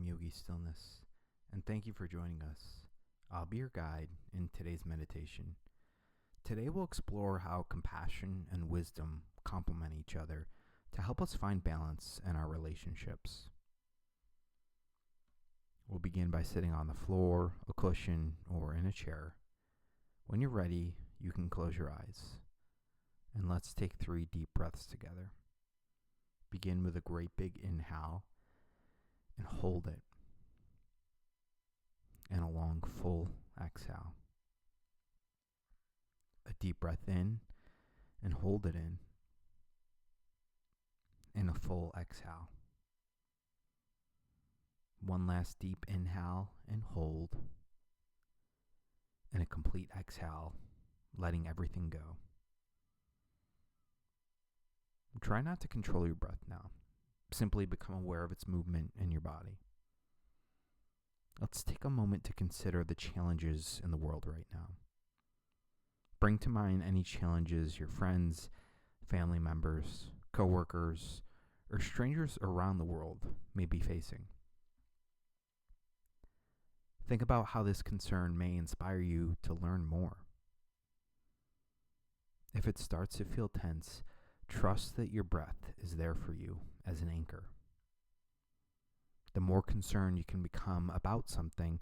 Welcome, Yogi Stillness, and thank you for joining us. I'll be your guide in today's meditation. Today we'll explore how compassion and wisdom complement each other to help us find balance in our relationships. We'll begin by sitting on the floor, a cushion, or in a chair. When you're ready, you can close your eyes. And let's take 3 deep breaths together. Begin with a great big inhale and hold it. And a long, full exhale. A deep breath in and hold it in. And a full exhale. One last deep inhale and hold. And a complete exhale, letting everything go. Try not to control your breath now. Simply become aware of its movement in your body. Let's take a moment to consider the challenges in the world right now. Bring to mind any challenges your friends, family members, coworkers, or strangers around the world may be facing. Think about how this concern may inspire you to learn more. If it starts to feel tense, trust that your breath is there for you as an anchor. The more concerned you can become about something,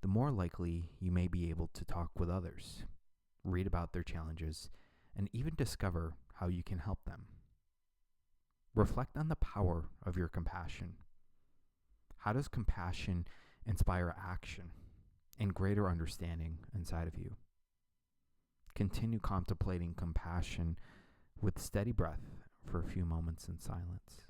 the more likely you may be able to talk with others, read about their challenges, and even discover how you can help them. Reflect on the power of your compassion. How does compassion inspire action and greater understanding inside of you? Continue contemplating compassion with steady breath for a few moments in silence.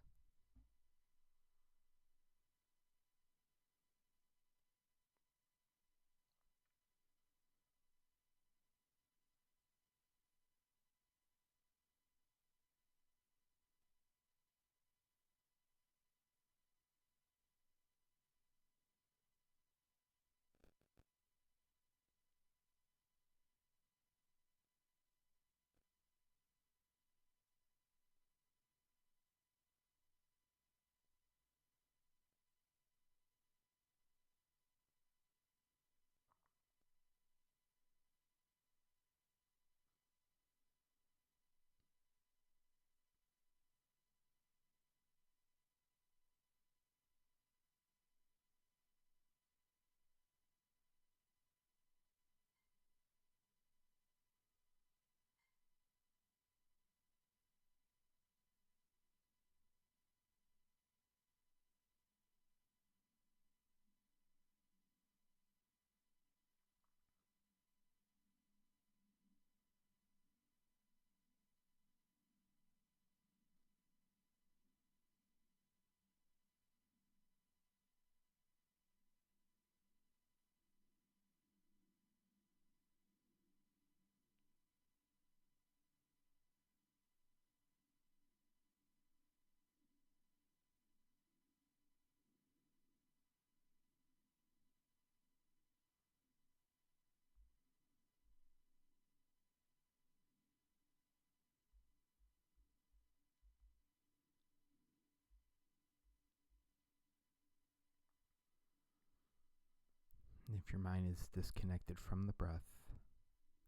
If your mind is disconnected from the breath,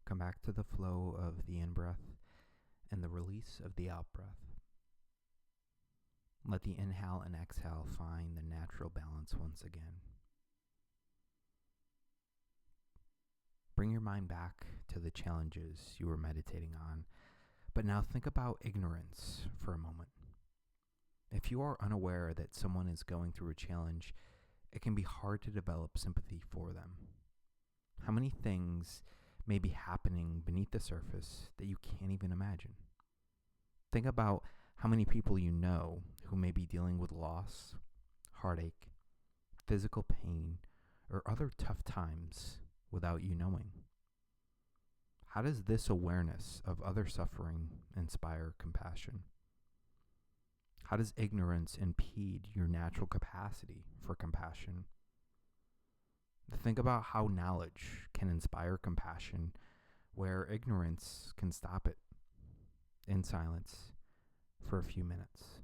come back to the flow of the in-breath and the release of the out-breath. Let the inhale and exhale find the natural balance once again. Bring your mind back to the challenges you were meditating on, but now think about ignorance for a moment. If you are unaware that someone is going through a challenge, it can be hard to develop sympathy for them. How many things may be happening beneath the surface that you can't even imagine? Think about how many people you know who may be dealing with loss, heartache, physical pain, or other tough times without you knowing. How does this awareness of other suffering inspire compassion? How does ignorance impede your natural capacity for compassion? Think about how knowledge can inspire compassion where ignorance can stop it. In silence for a few minutes.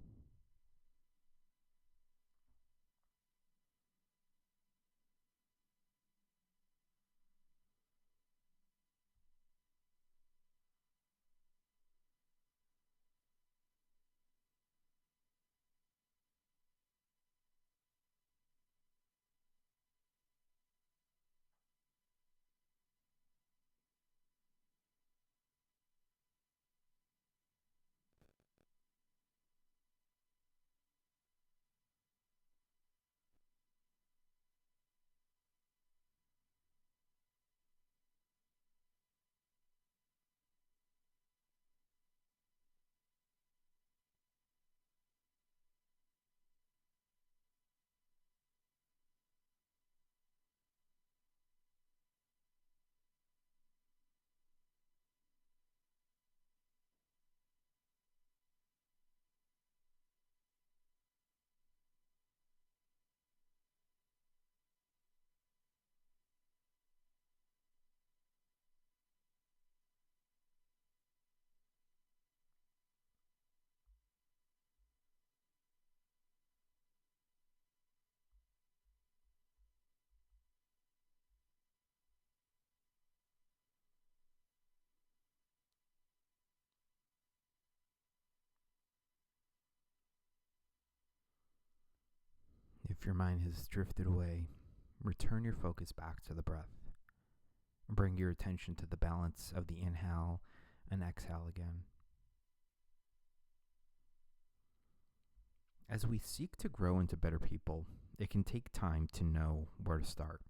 your mind has drifted away, return your focus back to the breath. Bring your attention to the balance of the inhale and exhale again. As we seek to grow into better people, it can take time to know where to start.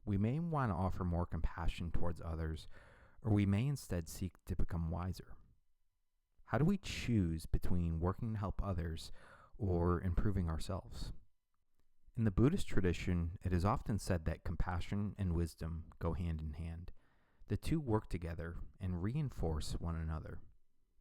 We may want to offer more compassion towards others, or we may instead seek to become wiser. How do we choose between working to help others or improving ourselves? In the Buddhist tradition, it is often said that compassion and wisdom go hand in hand. The two work together and reinforce one another.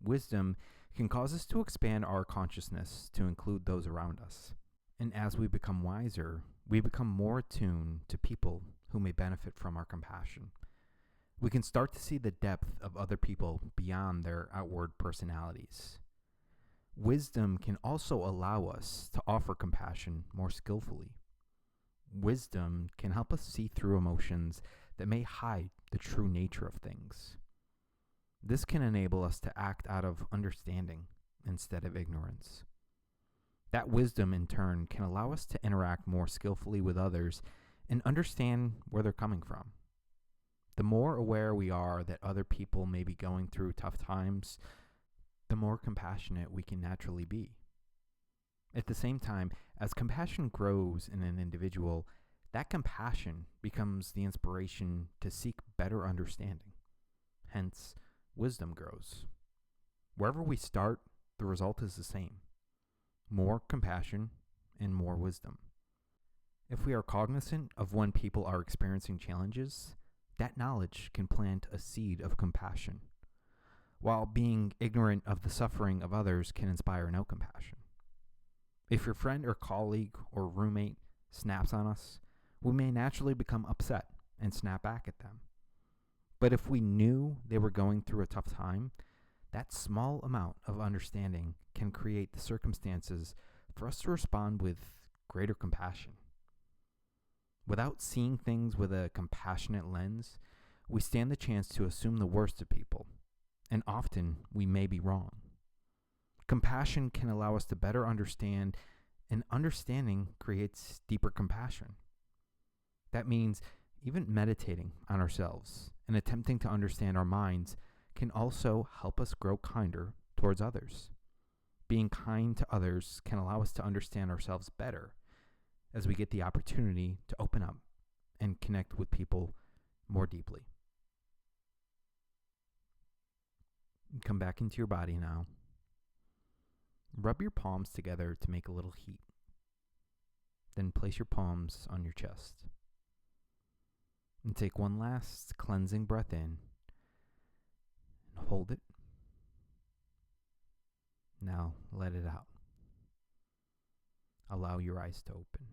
Wisdom can cause us to expand our consciousness to include those around us. And as we become wiser, we become more attuned to people who may benefit from our compassion. We can start to see the depth of other people beyond their outward personalities. Wisdom can also allow us to offer compassion more skillfully. Wisdom can help us see through emotions that may hide the true nature of things. This can enable us to act out of understanding instead of ignorance. That wisdom, in turn, can allow us to interact more skillfully with others and understand where they're coming from. The more aware we are that other people may be going through tough times, the more compassionate we can naturally be. At the same time, as compassion grows in an individual, that compassion becomes the inspiration to seek better understanding. Hence, wisdom grows. Wherever we start, the result is the same: more compassion and more wisdom. If we are cognizant of when people are experiencing challenges, that knowledge can plant a seed of compassion, while being ignorant of the suffering of others can inspire no compassion. If your friend or colleague or roommate snaps on us, we may naturally become upset and snap back at them. But if we knew they were going through a tough time, that small amount of understanding can create the circumstances for us to respond with greater compassion. Without seeing things with a compassionate lens, we stand the chance to assume the worst of people, and often we may be wrong. Compassion can allow us to better understand, and understanding creates deeper compassion. That means even meditating on ourselves and attempting to understand our minds can also help us grow kinder towards others. Being kind to others can allow us to understand ourselves better as we get the opportunity to open up and connect with people more deeply. Come back into your body now. Rub your palms together to make a little heat. Then place your palms on your chest. And take one last cleansing breath in. And hold it. Now let it out. Allow your eyes to open.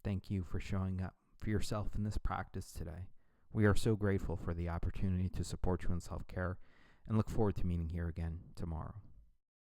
Thank you for showing up for yourself in this practice today. We are so grateful for the opportunity to support you in self-care and look forward to meeting here again tomorrow.